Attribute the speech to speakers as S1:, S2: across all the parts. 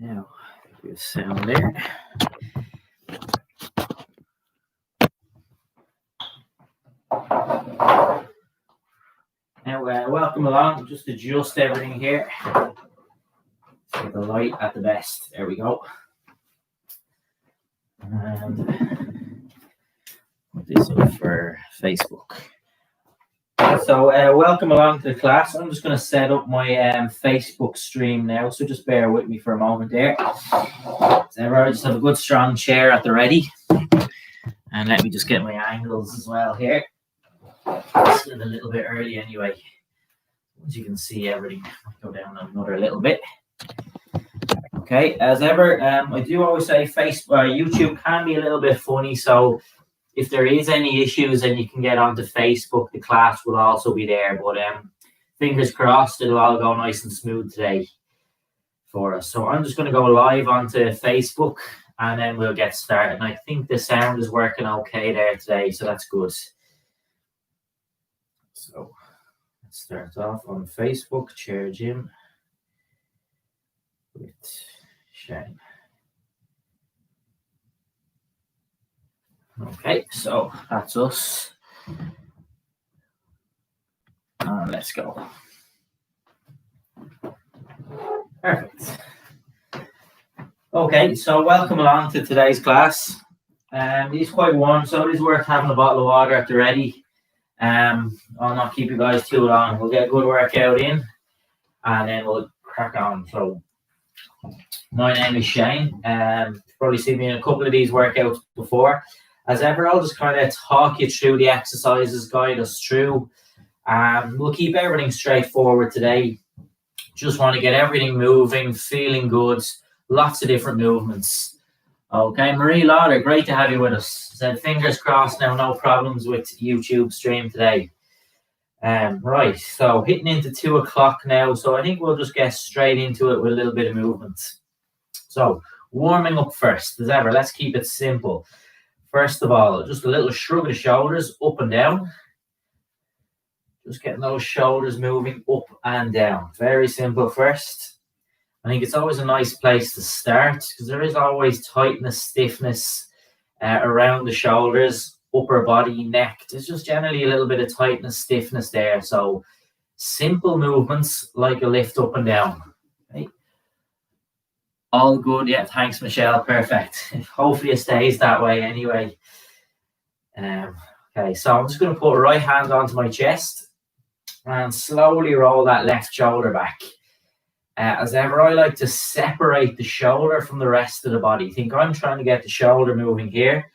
S1: Now, good sound there. Now, welcome along. Just adjust everything here. So the light at the best. There we go. And put this up for Facebook. So, welcome along to the class. I'm just going to set up my Facebook stream now. So just bear with me for a moment there. So I just have a good strong chair at the ready. And let me just get my angles as well here. It's a little bit early anyway. As you can see, everything might go down another little bit. Okay, as ever, I do always say YouTube can be a little bit funny. So if there is any issues and you can get onto Facebook, the class will also be there. But fingers crossed, it'll all go nice and smooth today for us. So I'm just going to go live onto Facebook and then we'll get started. And I think the sound is working okay there today, so that's good. So let's start off on Facebook, Chair Gym with Shane. Okay, so that's us. And let's go. Perfect. Okay, so welcome along to today's class. It's quite warm, so it is worth having a bottle of water at the ready. I'll not keep you guys too long. We'll get a good workout in, and then we'll crack on. So, my name is Shane. You've probably seen me in a couple of these workouts before. As ever, I'll just kind of talk you through the exercises, guide us through. We'll keep everything straightforward today. Just want to get everything moving, feeling good. Lots of different movements. Okay, Marie Lauder, great to have you with us. Said fingers crossed now, no problems with YouTube stream today. Right, so hitting into 2 o'clock now. So I think we'll just get straight into it with a little bit of movement. So warming up first, as ever, let's keep it simple. First of all, just a little shrug of the shoulders up and down. Just getting those shoulders moving up and down. Very simple first. I think it's always a nice place to start because there is always tightness, stiffness around the shoulders, upper body, neck. There's just generally a little bit of tightness, stiffness there. So simple movements like a lift up and down. Okay. All good. Yeah, thanks, Michelle. Perfect. Hopefully it stays that way anyway. Okay, so I'm just going to put right hand onto my chest and slowly roll that left shoulder back. As ever, I like to separate the shoulder from the rest of the body. Think I'm trying to get the shoulder moving here.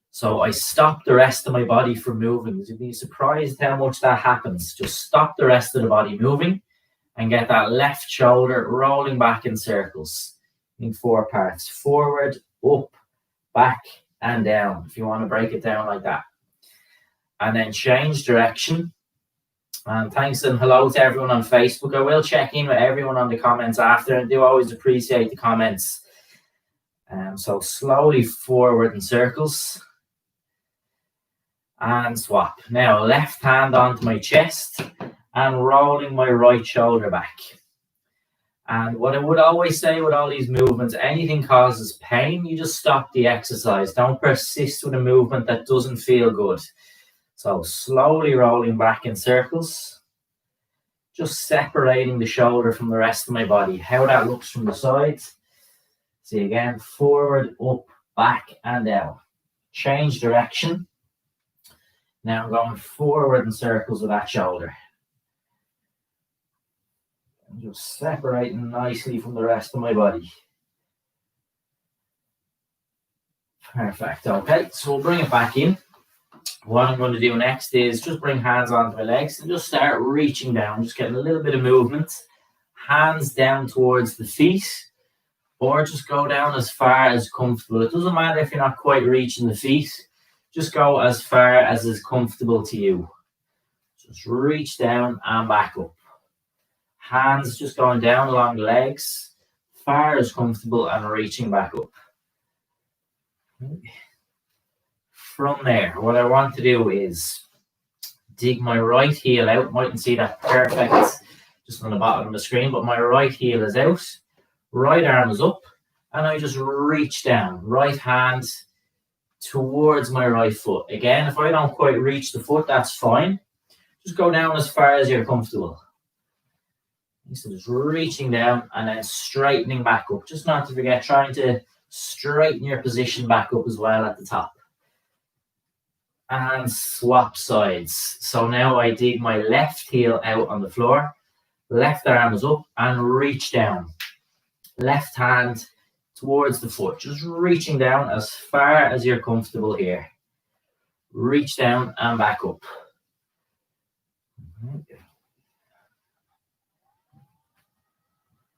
S1: So I stop the rest of my body from moving. You'd be surprised how much that happens. Just stop the rest of the body moving and get that left shoulder rolling back in circles in 4 parts. Forward, up, back, and down, if you want to break it down like that. And then change direction. And thanks and hello to everyone on Facebook. I will check in with everyone on the comments after. I do always appreciate the comments. So slowly forward in circles. And swap. Now left hand onto my chest and rolling my right shoulder back. And what I would always say with all these movements, anything causes pain, you just stop the exercise. Don't persist with a movement that doesn't feel good. So slowly rolling back in circles, just separating the shoulder from the rest of my body. How that looks from the sides. See again, forward, up, back, and down. Change direction. Now I'm going forward in circles with that shoulder. And just separating nicely from the rest of my body. Perfect. Okay, so we'll bring it back in. What I'm going to do next is just bring hands onto my legs and just start reaching down, just getting a little bit of movement. Hands down towards the feet, or just go down as far as comfortable. It doesn't matter if you're not quite reaching the feet, just go as far as is comfortable to you. Just reach down and back up. Hands just going down along the legs, far as comfortable and reaching back up. From there, what I want to do is dig my right heel out. Mightn't see that perfect just on the bottom of the screen, but my right heel is out. right arm is up, and I just reach down, right hand towards my right foot. Again, if I don't quite reach the foot, that's fine. Just go down as far as you're comfortable. So just reaching down and then straightening back up. Just not to forget, trying to straighten your position back up as well at the top. And swap sides. So now I dig my left heel out on the floor, left arm is up and reach down. Left hand towards the foot, just reaching down as far as you're comfortable here. Reach down and back up.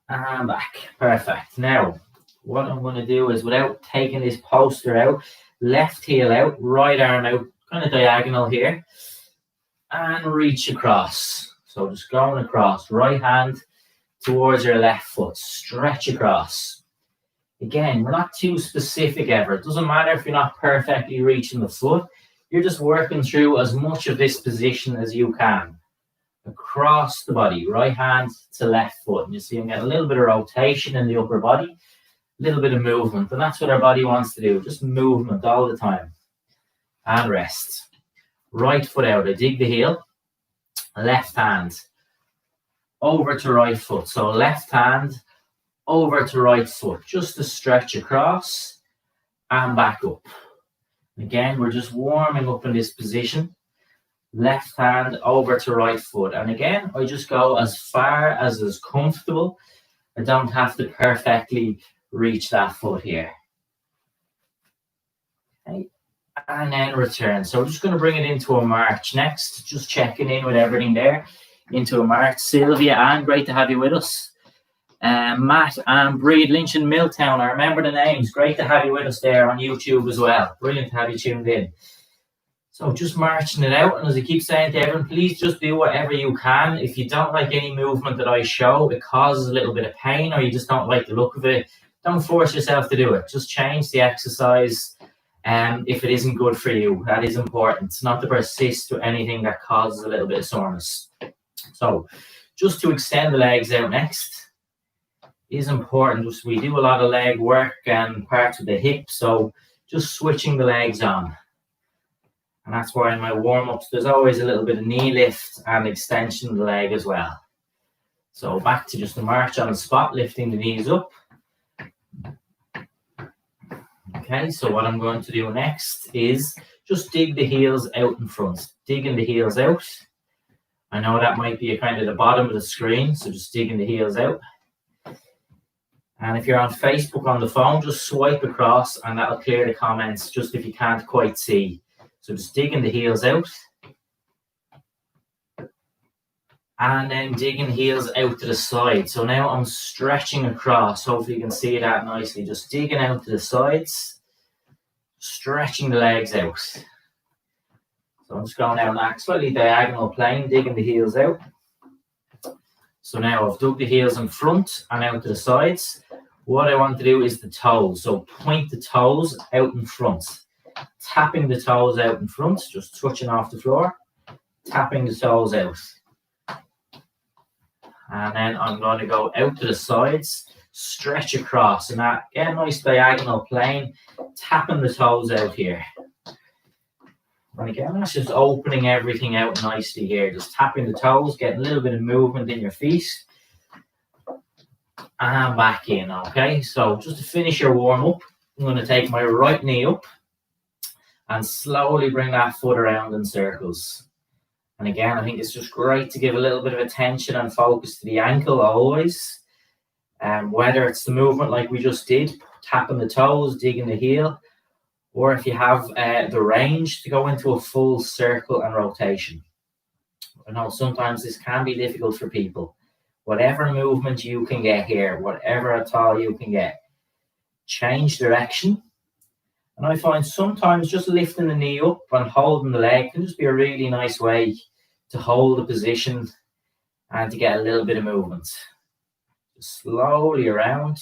S1: And back. Perfect. Now, what I'm going to do is, without taking this poster out, left heel out, right arm out, kind of diagonal here, and reach across. So just going across, right hand towards your left foot, stretch across. Again, we're not too specific ever. It doesn't matter if you're not perfectly reaching the foot. You're just working through as much of this position as you can. Across the body, right hand to left foot. And you see I'm getting a little bit of rotation in the upper body, a little bit of movement. And that's what our body wants to do, just movement all the time. And rest. Right foot out, I dig the heel. Left hand over to right foot. So left hand over to right foot, just to stretch across and back up. Again, we're just warming up in this position. Left hand over to right foot. And again, I just go as far as is comfortable. I don't have to perfectly reach that foot here. Okay. And then return. So we're just going to bring it into a march next. Just checking in with everything there. Into a march. Sylvia, Anne, great to have you with us. Matt and Breed, Lynch and Milltown. I remember the names. Great to have you with us there on YouTube as well. Brilliant to have you tuned in. So just marching it out, and as I keep saying to everyone, please just do whatever you can. If you don't like any movement that I show, it causes a little bit of pain, or you just don't like the look of it, don't force yourself to do it. Just change the exercise if it isn't good for you. That is important. It's not to persist to anything that causes a little bit of soreness. So just to extend the legs out next is important. We do a lot of leg work and parts of the hip, so just switching the legs on. And that's why in my warm-ups, there's always a little bit of knee lift and extension of the leg as well. So back to just a march on the spot, lifting the knees up. Okay, so what I'm going to do next is just dig the heels out in front. Digging the heels out. I know that might be a kind of the bottom of the screen, so just digging the heels out. And if you're on Facebook on the phone, just swipe across and that'll clear the comments just if you can't quite see. So just digging the heels out. And then digging heels out to the side. So now I'm stretching across. Hopefully you can see that nicely. Just digging out to the sides. Stretching the legs out. So I'm just going down that slightly diagonal plane, digging the heels out. So now I've dug the heels in front and out to the sides. What I want to do is the toes. So point the toes out in front. Tapping the toes out in front, just touching off the floor. Tapping the toes out. And then I'm going to go out to the sides, stretch across. And that, get a nice diagonal plane, tapping the toes out here. And again, that's just opening everything out nicely here. Just tapping the toes, getting a little bit of movement in your feet. And back in, okay? So just to finish your warm-up, I'm going to take my right knee up and slowly bring that foot around in circles. And again, I think it's just great to give a little bit of attention and focus to the ankle always. Whether it's the movement like we just did, tapping the toes, digging the heel, or if you have the range to go into a full circle and rotation. I know sometimes this can be difficult for people. Whatever movement you can get here, whatever at all you can get, change direction. And I find sometimes just lifting the knee up and holding the leg can just be a really nice way to hold the position and to get a little bit of movement. Just slowly around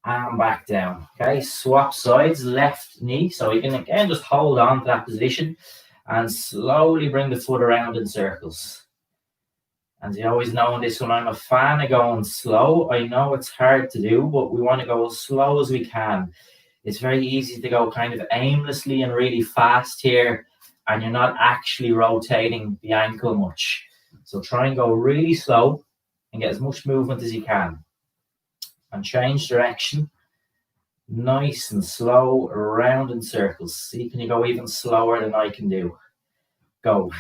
S1: and back down. Okay, swap sides, left knee. So you can again just hold on to that position and slowly bring the foot around in circles. And you always know this one, I'm a fan of going slow. I know it's hard to do, but we want to go as slow as we can. It's very easy to go kind of aimlessly and really fast here, and you're not actually rotating the ankle much. So try and go really slow and get as much movement as you can. And change direction. Nice and slow, around in circles. See, can you go even slower than I can do? Go.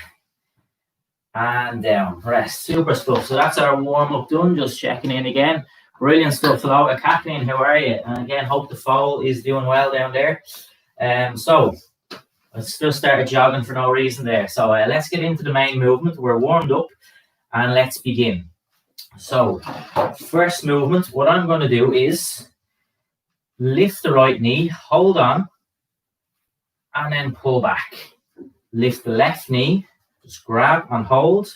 S1: And down. Rest. Super stuff. So that's our warm-up done. Just checking in again. Brilliant stuff. Hello, Kathleen. How are you? And again, hope the foal is doing well down there. So let's just start jogging for no reason there. So let's get into the main movement. We're warmed up and let's begin. So first movement, what I'm going to do is lift the right knee, hold on, and then pull back. Lift the left knee, just grab and hold,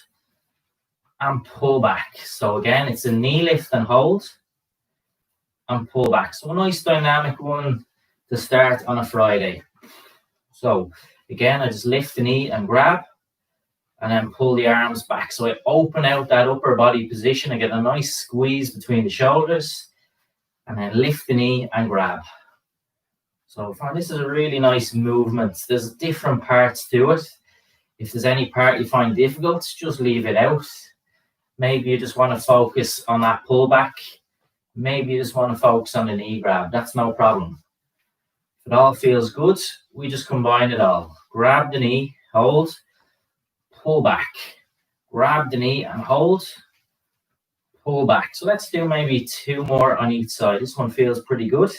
S1: and pull back. So again, it's a knee lift and hold, and pull back. So a nice dynamic one to start on a Friday. So again, I just lift the knee and grab, and then pull the arms back. So I open out that upper body position. I get a nice squeeze between the shoulders, and then lift the knee and grab. So this is a really nice movement. There's different parts to it. If there's any part you find difficult, just leave it out. Maybe you just want to focus on that pullback. Maybe you just want to focus on the knee grab. That's no problem. If it all feels good, we just combine it all. Grab the knee, hold, pull back. Grab the knee and hold, pull back. So let's do maybe 2 more on each side. This one feels pretty good.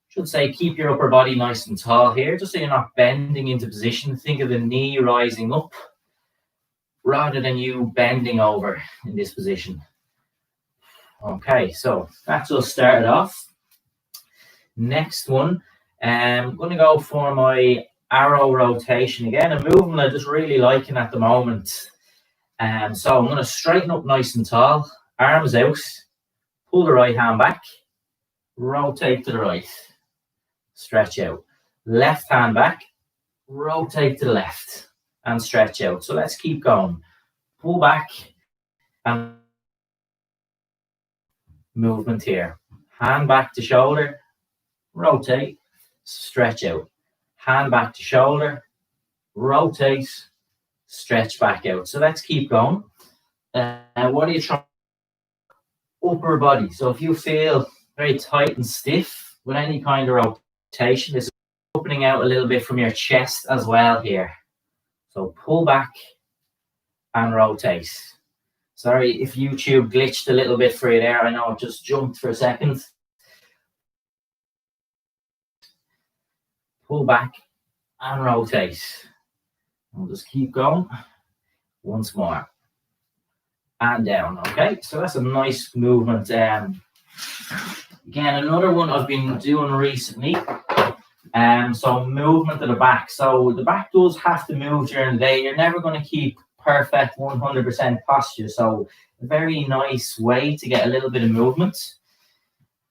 S1: Should say keep your upper body nice and tall here, just so you're not bending into position. Think of the knee rising up rather than you bending over in this position. Okay, so that's us started off. Next one, I'm going to go for my arrow rotation again, a movement I'm just really liking at the moment. So I'm going to straighten up nice and tall, arms out, pull the right hand back, rotate to the right, stretch out. Left hand back, rotate to the left, and stretch out. So let's keep going. Pull back and movement here. Hand back to shoulder, rotate, stretch out. Hand back to shoulder, rotate, stretch back out. So let's keep going. What are you trying? Upper body. So if you feel very tight and stiff with any kind of rotation, this is opening out a little bit from your chest as well here. So pull back and rotate. Sorry if YouTube glitched a little bit for you there. I know it just jumped for a second. Pull back and rotate. We'll just keep going. Once more. And down. Okay, so that's a nice movement. Again, another one I've been doing recently. So movement to the back. So the back does have to move during the day. You're never going to keep perfect 100% posture. So a very nice way to get a little bit of movement.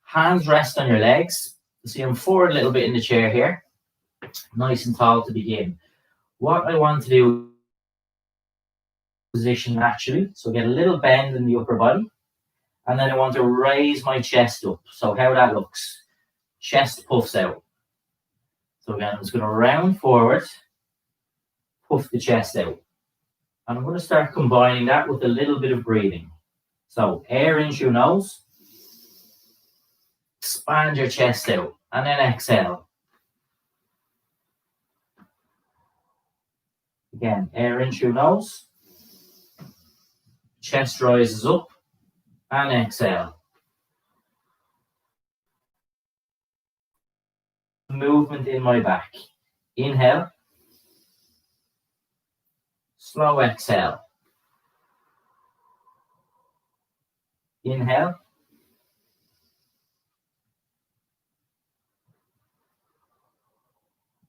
S1: Hands rest on your legs. See, I'm forward a little bit in the chair here. Nice and tall to begin. What I want to do is position naturally. So get a little bend in the upper body. And then I want to raise my chest up. So how that looks. Chest puffs out. So again, I'm just going to round forward, puff the chest out. And I'm going to start combining that with a little bit of breathing. So air in through nose, expand your chest out, and then exhale. Again, air in through nose, chest rises up, and exhale. Movement in my back. Inhale. Slow exhale. Inhale.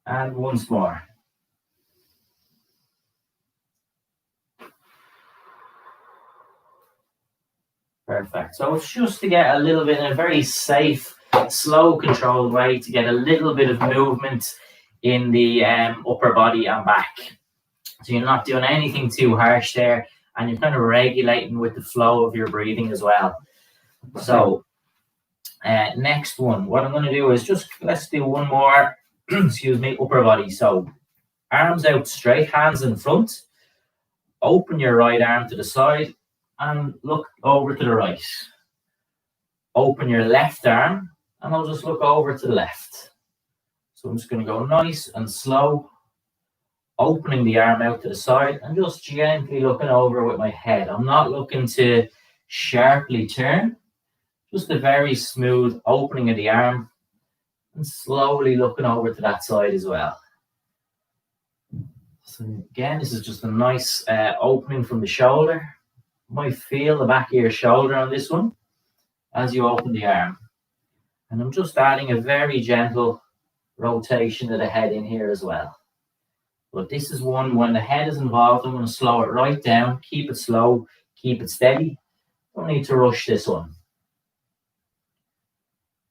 S1: And once more. Perfect. So it's just to get a little bit in a very safe, slow, controlled way to get a little bit of movement in the upper body and back. So you're not doing anything too harsh there, and you're kind of regulating with the flow of your breathing as well. So next one, what I'm going to do is let's do one more, excuse me, upper body. So arms out straight, hands in front. Open your right arm to the side and look over to the right. Open your left arm and I'll just look over to the left. So I'm just going to go nice and slow, opening the arm out to the side and just gently looking over with my head. I'm not looking to sharply turn, just a very smooth opening of the arm and slowly looking over to that side as well. So again, this is just a nice opening from the shoulder. You might feel the back of your shoulder on this one as you open the arm. And I'm just adding a very gentle rotation of the head in here as well. But this is one, when the head is involved, I'm going to slow it right down, keep it slow, keep it steady. Don't need to rush this one.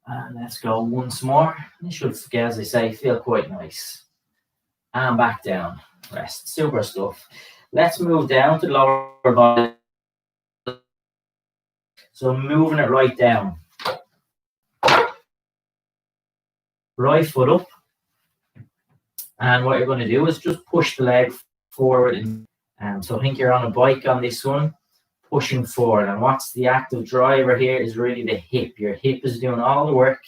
S1: And let's go once more. This should, as I say, feel quite nice. And back down. Rest. Super stuff. Let's move down to the lower body. So moving it right down. Right foot up. And what you're going to do is just push the leg forward. So I think you're on a bike on this one, pushing forward. And what's the active driver here is really the hip. Your hip is doing all the work,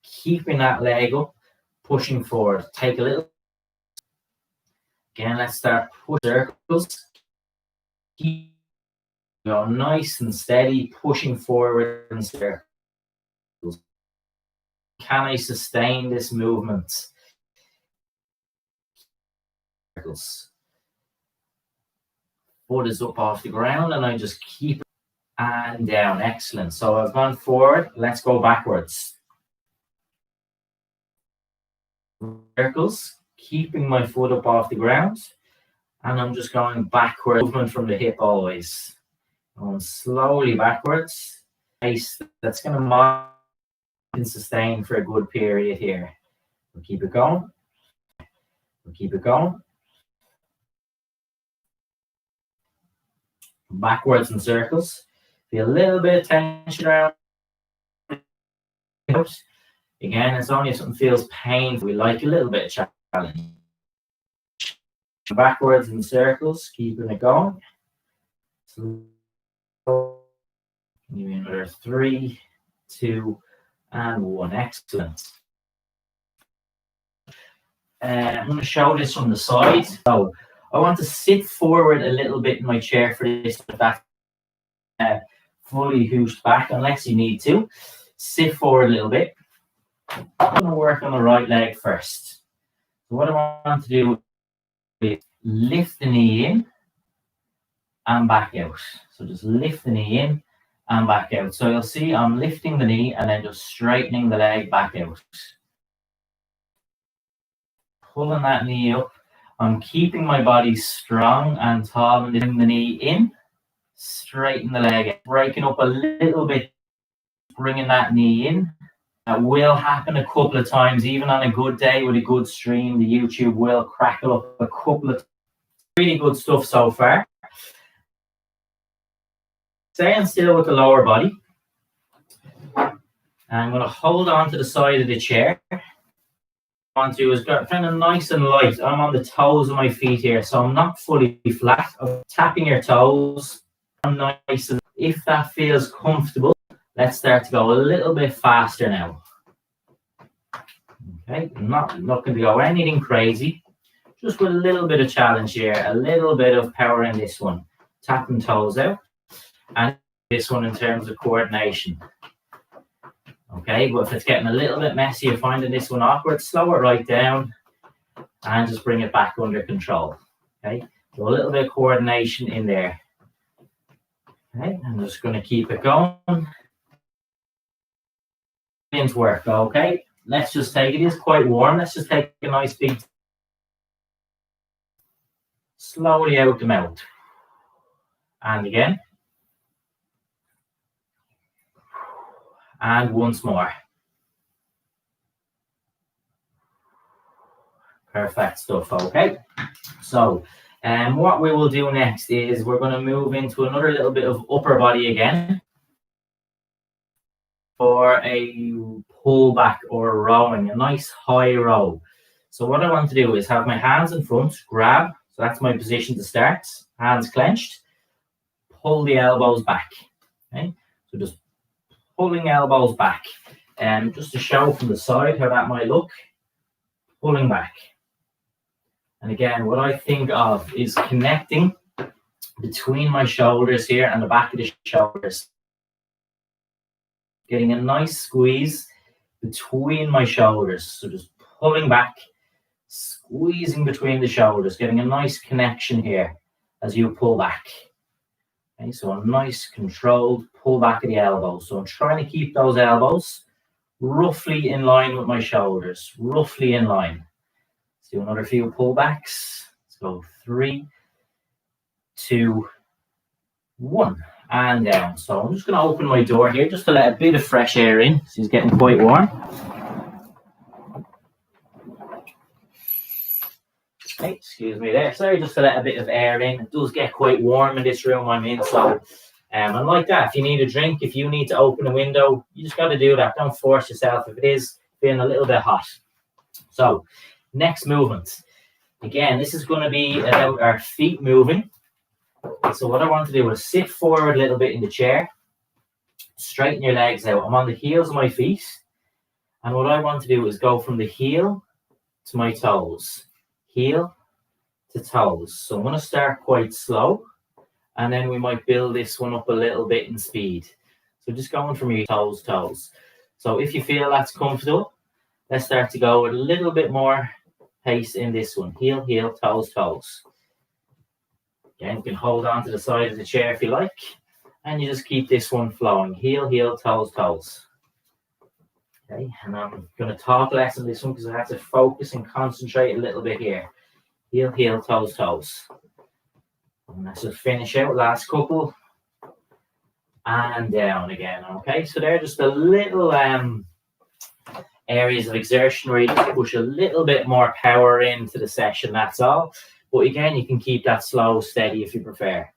S1: keeping that leg up, pushing forward. Take a little. Again, let's start push circles. Keep going nice and steady, pushing forward in circles. Can I sustain this movement? Circles. Foot is up off the ground and I just keep it and down. Excellent. So I've gone forward. Let's go backwards. Circles. Keeping my foot up off the ground, and I'm just going backwards, movement from the hip always. Going slowly backwards. Pace that's going to sustain for a good period here. We'll keep it going. We'll keep it going. Backwards in circles. Feel a little bit of tension around. Again, it's only if something feels painful. We like a little bit of challenge. Backwards in circles, keeping it going. Maybe another 3, 2, and 1. Excellent. I'm going to show this from the side. So I want to sit forward a little bit in my chair for this, with that fully hooshed back, unless you need to. Sit forward a little bit. I'm going to work on the right leg first. So what I want to do is lift the knee in and back out. So just lift the knee in and back out. So you'll see I'm lifting the knee and then just straightening the leg back out. Pulling that knee up. I'm keeping my body strong and tall and lifting the knee in. Straighten the leg out. Breaking up a little bit, bringing that knee in. That will happen a couple of times, even on a good day with a good stream. The YouTube will crackle up a couple of times. Really good stuff so far. Staying still with the lower body. I'm going to hold on to the side of the chair. Onto is kind of nice and light. I'm on the toes of my feet here, so I'm not fully flat. I'm tapping your toes. I'm nice. And if that feels comfortable, let's start to go a little bit faster now. Okay, I'm not looking to go anything crazy. Just with a little bit of challenge here, a little bit of power in this one. Tapping toes out. And this one in terms of coordination. Okay, but if it's getting a little bit messy, you're finding this one awkward, slow it right down and just bring it back under control. Okay, so a little bit of coordination in there. Okay, I'm just going to keep it going. Brilliant work. Okay, let's just take it is quite warm. Let's just take a nice big slowly out the mouth. And again. And once more. Perfect stuff. Okay. So And what we will do next is we're going to move into another little bit of upper body again for a pull back or rowing, a nice high row. So what I want to do is have my hands in front, grab. So that's my position to start. Hands clenched. Pull the elbows back. Okay? So just pulling elbows back. And just to show from the side how that might look. Pulling back. And again, what I think of is connecting between my shoulders here and the back of the shoulders. Getting a nice squeeze between my shoulders. So just pulling back, squeezing between the shoulders, getting a nice connection here as you pull back. Okay, so a nice controlled pull back of the elbows. So I'm trying to keep those elbows roughly in line with my shoulders, roughly in line. Let's do another few pullbacks. Let's go 3, 2, 1. And down. So I'm just going to open my door here just to let a bit of fresh air in. It's getting quite warm. Okay, excuse me there. Sorry, just to let a bit of air in. It does get quite warm in this room I'm in. So, and like that, if you need a drink, if you need to open a window, you just got to do that. Don't force yourself if it is feeling a little bit hot. So, next movement. Again, this is going to be about our feet moving. So what I want to do is sit forward a little bit in the chair, straighten your legs out. I'm on the heels of my feet. And what I want to do is go from the heel to my toes, heel to toes. So I'm going to start quite slow, and then we might build this one up a little bit in speed. So just going from your toes, toes. So if you feel that's comfortable, let's start to go with a little bit more pace in this one. Heel, heel, toes, toes. Again, you can hold on to the side of the chair if you like, and you just keep this one flowing. Heel, heel, toes, toes. Okay, and I'm going to talk less on this one because I have to focus and concentrate a little bit here. Heel, heel, toes, toes. And let's just finish out last couple. And down again. Okay, so they're just a little areas of exertion where you just push a little bit more power into the session, that's all. But again, you can keep that slow, steady if you prefer.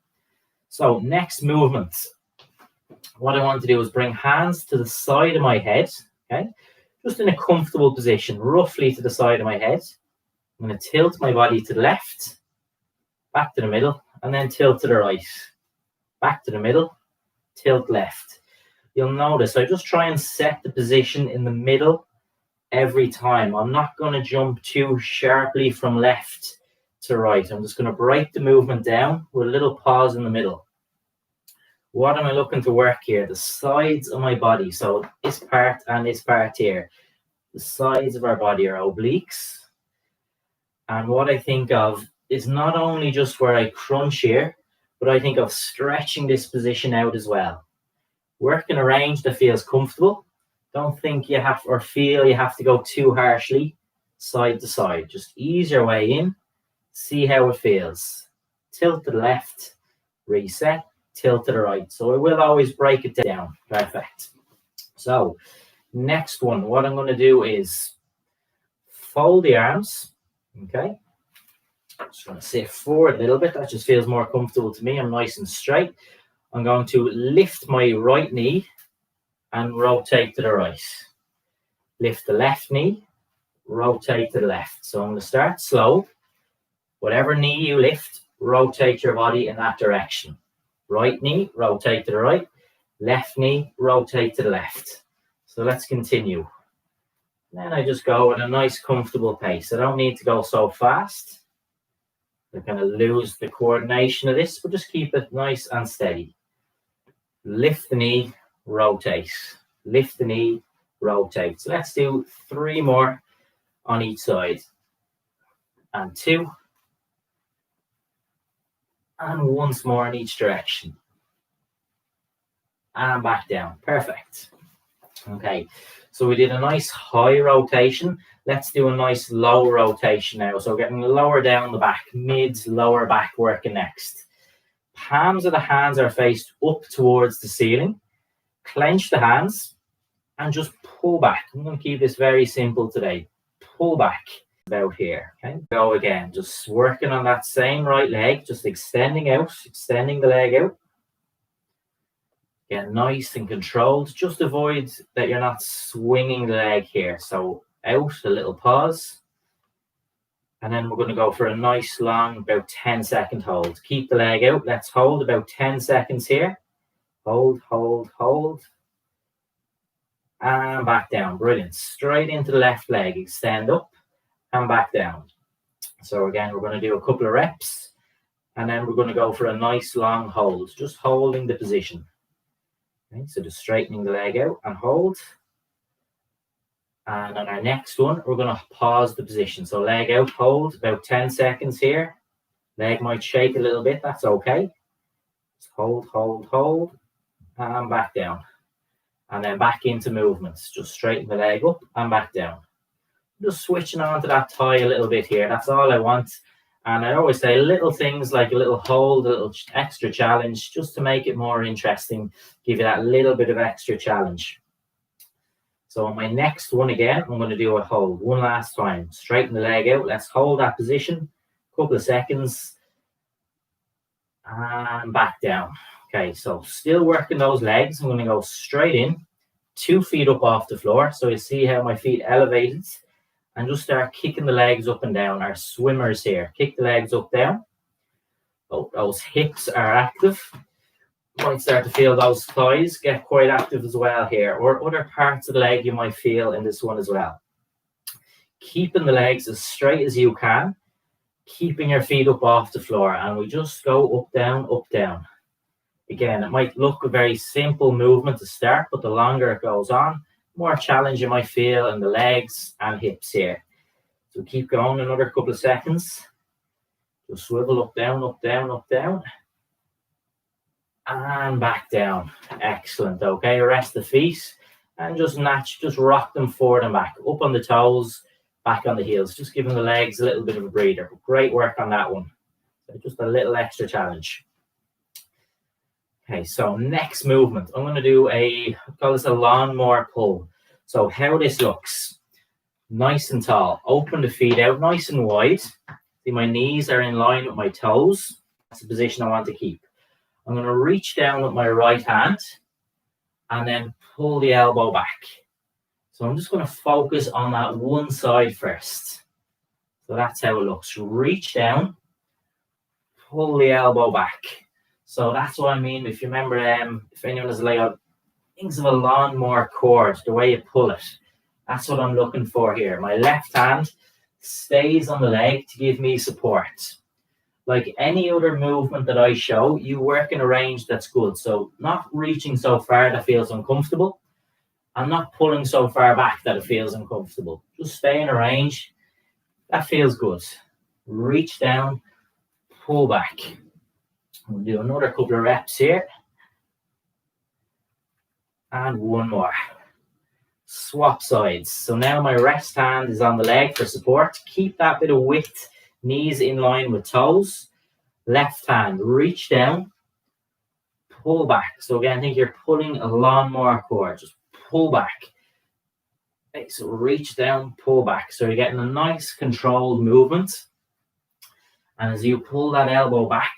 S1: So next movement. What I want to do is bring hands to the side of my head, okay? Just in a comfortable position, roughly to the side of my head. I'm going to tilt my body to the left, back to the middle, and then tilt to the right. Back to the middle, tilt left. You'll notice I just try and set the position in the middle every time. I'm not going to jump too sharply from left to right. I'm just going to break the movement down with a little pause in the middle. What am I looking to work here? The sides of my body. So this part and this part here. The sides of our body are obliques. And what I think of is not only just where I crunch here, but I think of stretching this position out as well. Work in a range that feels comfortable. Don't think you have or feel you have to go too harshly side to side. Just ease your way in. See how it feels. Tilt to the left, reset, tilt to the right. So I will always break it down. Perfect. So next one, what I'm going to do is fold the arms. Okay. Just going to sit forward a little bit. That just feels more comfortable to me. I'm nice and straight. I'm going to lift my right knee and rotate to the right. Lift the left knee, rotate to the left. So I'm going to start slow. Whatever knee you lift, rotate your body in that direction. Right knee, rotate to the right. Left knee, rotate to the left. So let's continue. Then I just go at a nice, comfortable pace. I don't need to go so fast. I'm going to lose the coordination of this, but just keep it nice and steady. Lift the knee, rotate. Lift the knee, rotate. So let's do 3 more on each side. And 2. And once more in each direction. And back down. Perfect. Okay, so we did a nice high rotation. Let's do a nice low rotation now. So getting lower down the back, mid, lower back working next. Palms of the hands are faced up towards the ceiling. Clench the hands and just pull back. I'm going to keep this very simple today. Pull back. About here. Okay, go again. Just working on that same right leg, just extending out, extending the leg out. Again, nice and controlled. Just avoid that you're not swinging the leg here. So out, a little pause. And then we're going to go for a nice long, about 10-second hold. Keep the leg out. Let's hold about 10 seconds here. Hold, hold, hold. And back down. Brilliant. Straight into the left leg. Extend up and back down. So again, we're going to do a couple of reps. And then we're going to go for a nice long hold. Just holding the position. Okay, so just straightening the leg out and hold. And on our next one, we're going to pause the position. So leg out, hold, about 10 seconds here. Leg might shake a little bit, that's okay. Just hold, hold, hold, and back down. And then back into movements. Just straighten the leg up and back down. Just switching on to that thigh a little bit here. That's all I want. And I always say little things like a little hold, a little extra challenge, just to make it more interesting, give you that little bit of extra challenge. So on my next one again, I'm going to do a hold one last time. Straighten the leg out. Let's hold that position. A couple of seconds. And back down. Okay, so still working those legs. I'm going to go straight in. 2 feet up off the floor. So you see how my feet elevated. And just start kicking the legs up and down. Our swimmers here. Kick the legs up, down. Oh, those hips are active. Might start to feel those thighs get quite active as well here, or other parts of the leg you might feel in this one as well. Keeping the legs as straight as you can, keeping your feet up off the floor, and we just go up, down, up, down. Again, it might look a very simple movement to start, but the longer it goes on, more challenge you might feel in the legs and hips here. So keep going another couple of seconds. Just swivel up, down, up, down, up, down. And back down. Excellent. Okay, rest the feet and just rock them forward and back. Up on the toes, back on the heels. Just giving the legs a little bit of a breather. Great work on that one. So just a little extra challenge. Okay, so next movement. I'm going to do I call this a lawnmower pull. So how this looks. Nice and tall. Open the feet out nice and wide. See, my knees are in line with my toes. That's the position I want to keep. I'm going to reach down with my right hand and then pull the elbow back. So I'm just going to focus on that one side first. So that's how it looks. Reach down, pull the elbow back. So that's what I mean. If you remember, if anyone has like thinks of a lawnmower cord, the way you pull it, that's what I'm looking for here. My left hand stays on the leg to give me support. Like any other movement that I show, you work in a range that's good. So not reaching so far that feels uncomfortable. I'm not pulling so far back that it feels uncomfortable. Just stay in a range. That feels good. Reach down, pull back. We'll do another couple of reps here. And one more. Swap sides. So now my rest hand is on the leg for support. Keep that bit of width. Knees in line with toes. Left hand, reach down, pull back. So again, I think you're pulling a lawnmower cord. Just pull back. Okay, so reach down, pull back. So you're getting a nice controlled movement. And as you pull that elbow back,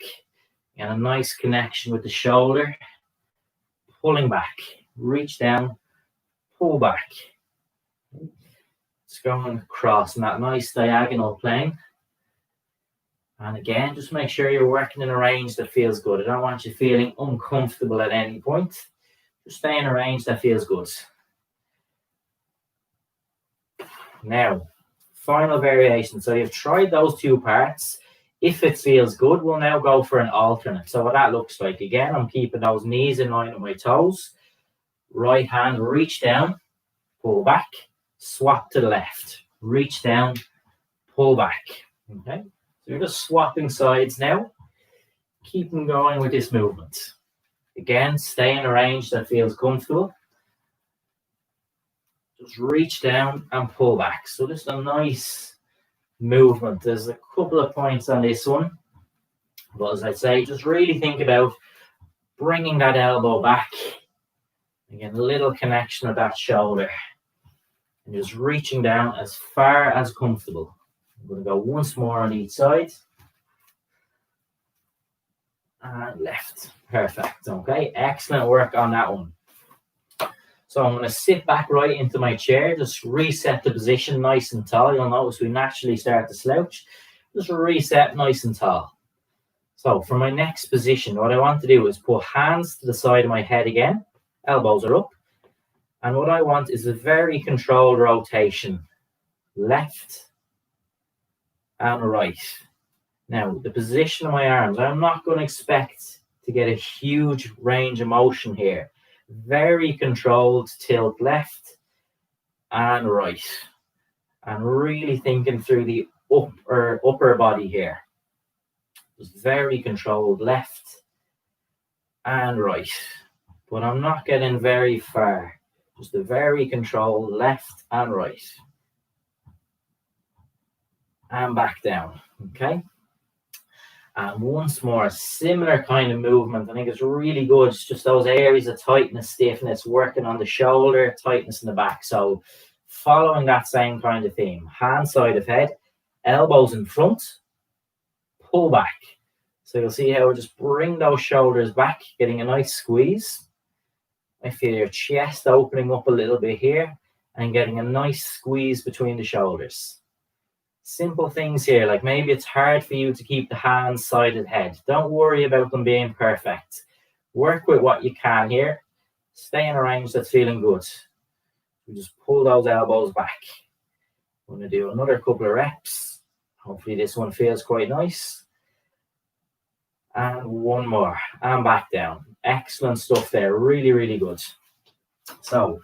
S1: you get a nice connection with the shoulder. Pulling back, reach down, pull back. It's going across in that nice diagonal plane. And again, just make sure you're working in a range that feels good. I don't want you feeling uncomfortable at any point. Just stay in a range that feels good. Now, final variation. So you've tried those 2 parts. If it feels good, we'll now go for an alternate. So what that looks like, again, I'm keeping those knees in line with my toes. Right hand, reach down, pull back, swap to the left. Reach down, pull back. Okay. So you're just swapping sides now. Keep them going with this movement. Again, stay in a range that feels comfortable. Just reach down and pull back. So just a nice movement. There's a couple of points on this one. But as I say, just really think about bringing that elbow back. Again, a little connection with that shoulder. And just reaching down as far as comfortable. I'm going to go once more on each side. And left. Perfect. Okay, excellent work on that one. So I'm going to sit back right into my chair, just reset the position nice and tall. You'll notice we naturally start to slouch. Just reset nice and tall. So for my next position, what I want to do is put hands to the side of my head again. Elbows are up. And what I want is a very controlled rotation. Left and right. Now, the position of my arms, I'm not going to expect to get a huge range of motion here. Very controlled tilt left and right. And really thinking through the upper body here. Just very controlled left and right. But I'm not getting very far. Just a very controlled left and right. And back down. Okay. And once more, similar kind of movement. I think it's really good. It's just those areas of tightness, stiffness, working on the shoulder, tightness in the back. So following that same kind of theme. Hand side of head, elbows in front, pull back. So you'll see how we just bring those shoulders back, getting a nice squeeze. I feel your chest opening up a little bit here and getting a nice squeeze between the shoulders. Simple things here, like maybe it's hard for you to keep the hands side of the head. Don't worry about them being perfect. Work with what you can here. Stay in a range that's feeling good. We just pull those elbows back. I'm going to do another couple of reps. Hopefully this one feels quite nice. And one more. And back down. Excellent stuff there. Really, really good. So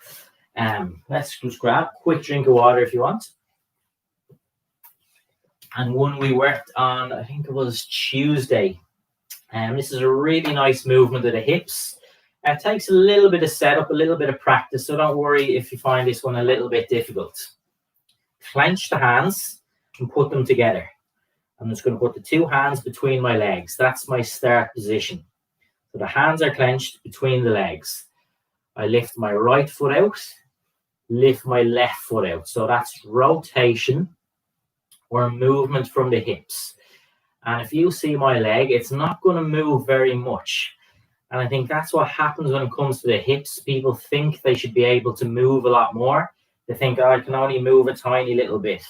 S1: let's just grab a quick drink of water if you want. And one we worked on, I think it was Tuesday. This is a really nice movement of the hips. It takes a little bit of setup, a little bit of practice, so don't worry if you find this one a little bit difficult. Clench the hands and put them together. I'm just going to put the two hands between my legs. That's my start position. So the hands are clenched between the legs. I lift my right foot out, lift my left foot out. So that's rotation or movement from the hips. And if you see my leg, it's not going to move very much. And I think that's what happens when it comes to the hips. People think they should be able to move a lot more. They think, oh, I can only move a tiny little bit.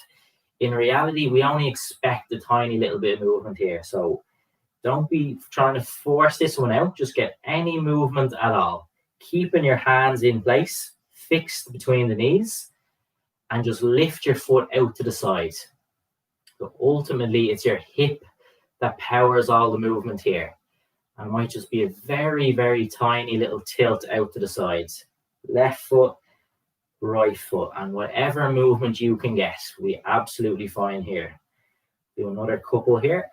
S1: In reality, we only expect a tiny little bit of movement here. So don't be trying to force this one out. Just get any movement at all. Keeping your hands in place, fixed between the knees, and just lift your foot out to the side. So ultimately, it's your hip that powers all the movement here. And it might just be a very, very tiny little tilt out to the sides. Left foot, right foot, and whatever movement you can get, we absolutely fine here. Do another couple here.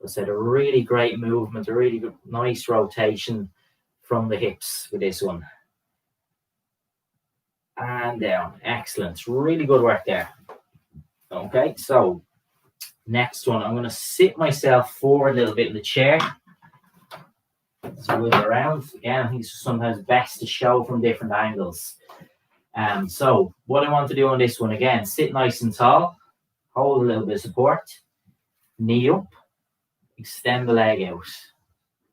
S1: I said a really great movement, a really good, nice rotation from the hips with this one. And down. Excellent. Really good work there. Okay, so next one, I'm going to sit myself forward a little bit in the chair. So move around. Again, I think it's sometimes best to show from different angles. So what I want to do on this one, again, sit nice and tall. Hold a little bit of support. Knee up. Extend the leg out.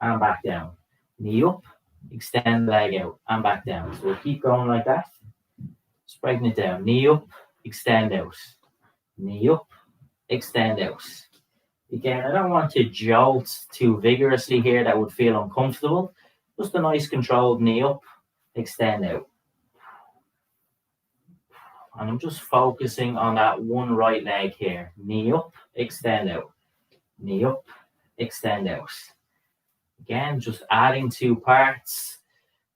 S1: And back down. Knee up. Extend the leg out. And back down. So we'll keep going like that. Just breaking it down. Knee up. Extend out. Knee up, extend out. Again, I don't want to jolt too vigorously here. That would feel uncomfortable. Just a nice controlled knee up, extend out. And I'm just focusing on that one right leg here. Knee up, extend out. Knee up, extend out. Again, just adding two parts.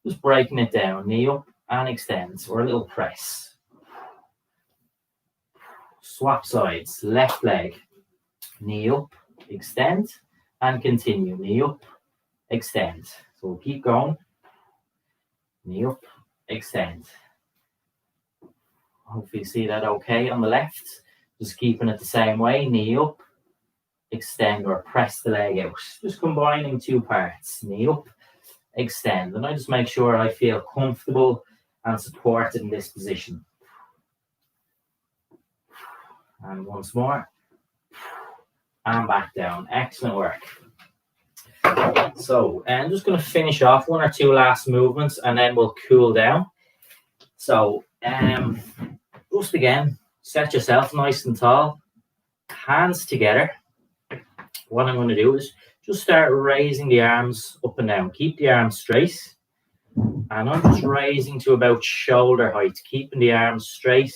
S1: Just breaking it down. Knee up and extends, or a little press. Swap sides, left leg, knee up, extend, and continue. Knee up, extend. So we'll keep going. Knee up, extend. Hopefully you see that okay on the left. Just keeping it the same way. Knee up, extend, or press the leg out. Just combining two parts. Knee up, extend. And I just make sure I feel comfortable and supported in this position. And once more. And back down. Excellent work. So I'm just going to finish off 1 or 2 last movements and then we'll cool down. So just again, set yourself nice and tall. Hands together. What I'm going to do is just start raising the arms up and down. Keep the arms straight. And I'm just raising to about shoulder height, keeping the arms straight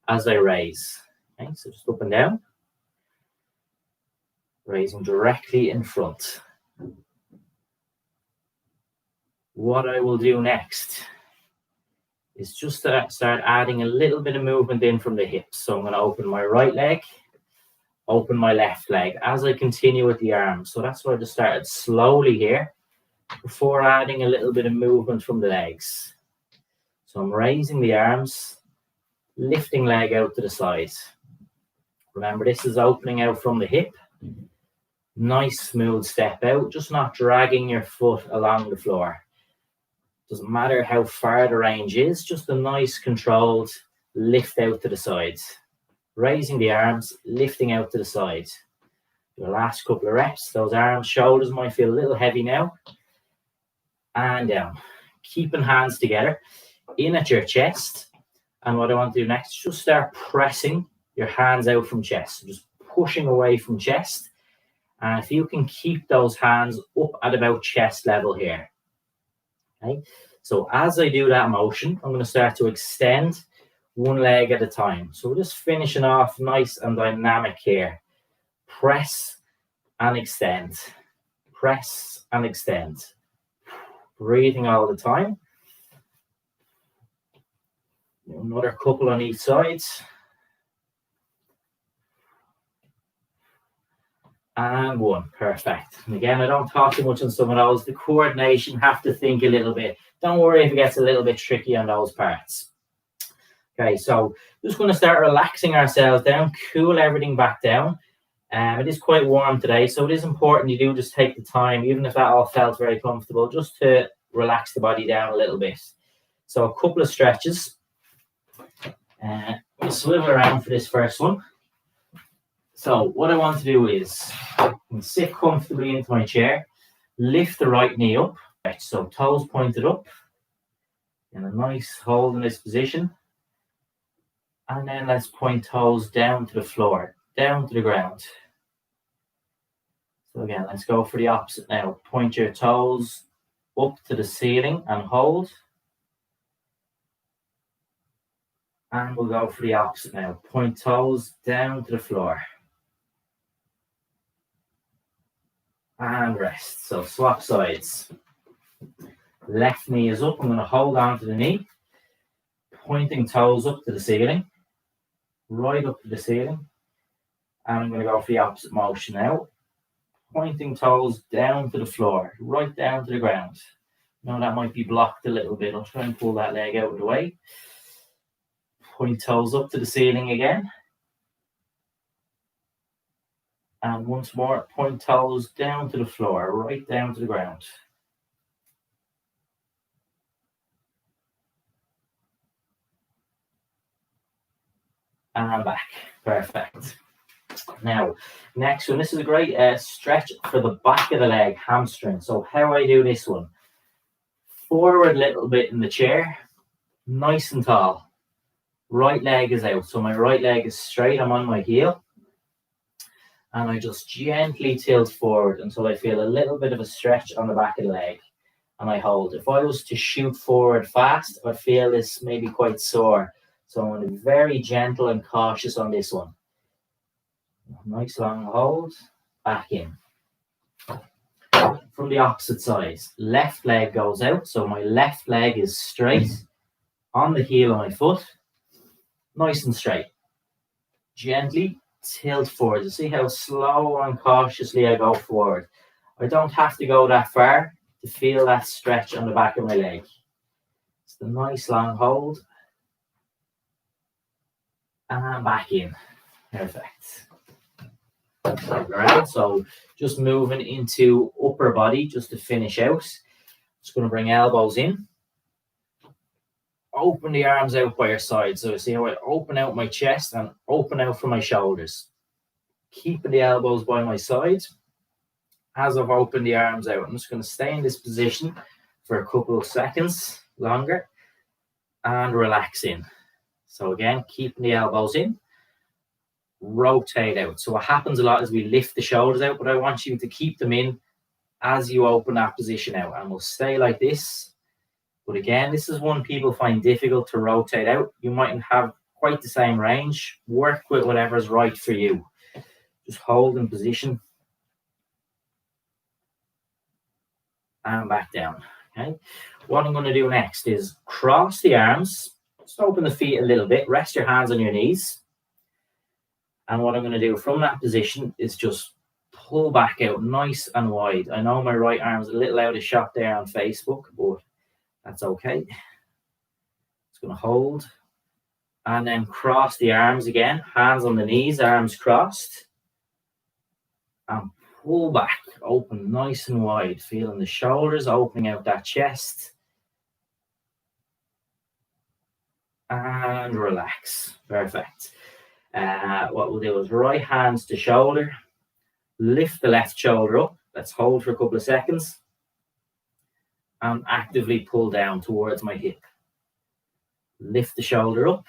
S1: as I raise. Okay, so just up and down. Raising directly in front. What I will do next is just start adding a little bit of movement in from the hips. So I'm going to open my right leg, open my left leg as I continue with the arms. So that's why I just started slowly here before adding a little bit of movement from the legs. So I'm raising the arms, lifting leg out to the side. Remember, this is opening out from the hip. Nice smooth step out, just not dragging your foot along the floor. Doesn't matter how far the range is, just a nice controlled lift out to the sides. Raising the arms, lifting out to the sides. The last couple of reps, those arms, shoulders might feel a little heavy now. And down. Keeping hands together, in at your chest. And what I want to do next is just start pressing your hands out from chest. So just pushing away from chest. And if you can keep those hands up at about chest level here. Okay. So as I do that motion, I'm going to start to extend one leg at a time. So we're just finishing off nice and dynamic here. Press and extend. Press and extend. Breathing all the time. Another couple on each side. And 1. Perfect. And again, I don't talk too much on some of those. The coordination, have to think a little bit. Don't worry if it gets a little bit tricky on those parts. Okay, so just going to start relaxing ourselves down, cool everything back down. It is quite warm today, so it is important you do just take the time, even if that all felt very comfortable, just to relax the body down a little bit. So a couple of stretches. We'll swivel around for this first one. So what I want to do is sit comfortably into my chair, lift the right knee up, so toes pointed up, in a nice hold in this position. And then let's point toes down to the floor, down to the ground. So again, let's go for the opposite now. Point your toes up to the ceiling and hold. And we'll go for the opposite now. Point toes down to the floor. And rest. So swap sides. Left knee is up. I'm going to hold on to the knee. Pointing toes up to the ceiling. Right up to the ceiling. And I'm going to go for the opposite motion now. Pointing toes down to the floor. Right down to the ground. Now that might be blocked a little bit. I'll try and pull that leg out of the way. Point toes up to the ceiling again. And once more, point toes down to the floor, right down to the ground. And back. Perfect. Now, next one. This is a great stretch for the back of the leg, hamstring. So how I do this one. Forward a little bit in the chair. Nice and tall. Right leg is out. So my right leg is straight. I'm on my heel. And I just gently tilt forward until I feel a little bit of a stretch on the back of the leg. And I hold. If I was to shoot forward fast, I'd feel this maybe quite sore. So I'm going to be very gentle and cautious on this one. Nice long hold. Back in. From the opposite side. Left leg goes out. So my left leg is straight. On the heel of my foot. Nice and straight. Gently tilt forward. You see how slow and cautiously I go forward. I don't have to go that far to feel that stretch on the back of my leg. It's the nice long hold. And back in. Perfect. Around. So just moving into upper body just to finish out. Just going to bring elbows in. open the arms out by your side. So see how I open out my chest and open out from my shoulders. Keeping the elbows by my side. As I've opened the arms out, I'm just going to stay in this position for a couple of seconds longer and relax in. So again, keeping the elbows in, rotate out. So what happens a lot is we lift the shoulders out, but I want you to keep them in as you open that position out, and we'll stay like this. But again, this is one people find difficult to rotate out. You mightn't have quite the same range. Work with whatever's right for you. Just hold in position and back down. Okay. What I'm going to do next is cross the arms. Just open the feet a little bit. Rest your hands on your knees. And what I'm going to do from that position is just pull back out nice and wide. I know my right arm's a little out of shot there on Facebook, but that's okay. It's going to hold. And then cross the arms again. Hands on the knees, arms crossed. And pull back, open nice and wide. Feeling the shoulders, opening out that chest. And relax. Perfect. What we'll do is right hands to shoulder. Lift the left shoulder up. Let's hold for a couple of seconds. And actively pull down towards my hip. Lift the shoulder up.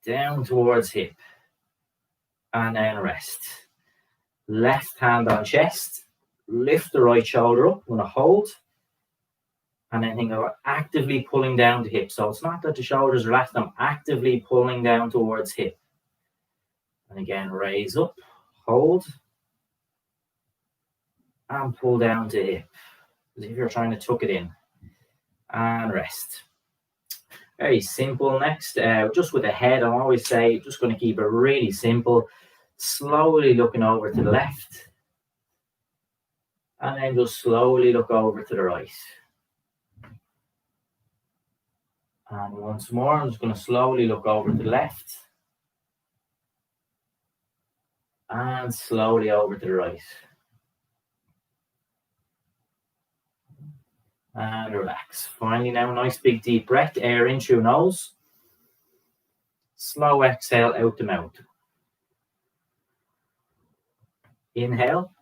S1: Down towards hip. And then rest. Left hand on chest. Lift the right shoulder up. I'm going to hold. And then think about actively pulling down the hip. So it's not that the shoulders are relaxed. I'm actively pulling down towards hip. And again, raise up. Hold. And pull down to hip. As if you're trying to tuck it in. And rest. Very simple. Next, just with the head, I always say, just going to keep it really simple. Slowly looking over to the left. And then just slowly look over to the right. And once more, I'm just going to slowly look over to the left. And slowly over to the right. And relax. Finally now, nice big deep breath. Air in through nose. Slow exhale out the mouth. Inhale.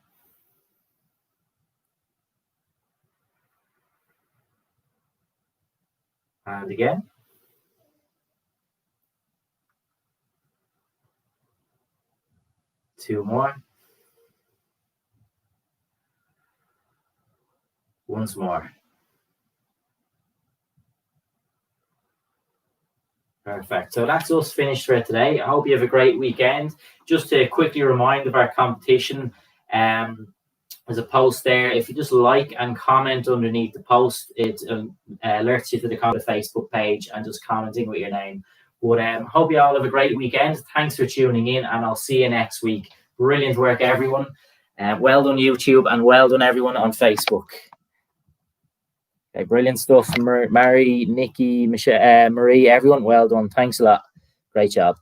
S1: And again. Two more. Once more. Perfect. So that's us finished for today. I hope you have a great weekend. Just to quickly remind of our competition, there's a post there. If you just like and comment underneath the post, it alerts you to the Facebook page and just commenting with your name. But hope you all have a great weekend. Thanks for tuning in, and I'll see you next week. Brilliant work, everyone. Well done, YouTube, and well done, everyone on Facebook. Okay, brilliant stuff. Mary, Nikki, Michelle, Marie, everyone, well done. Thanks a lot. Great job.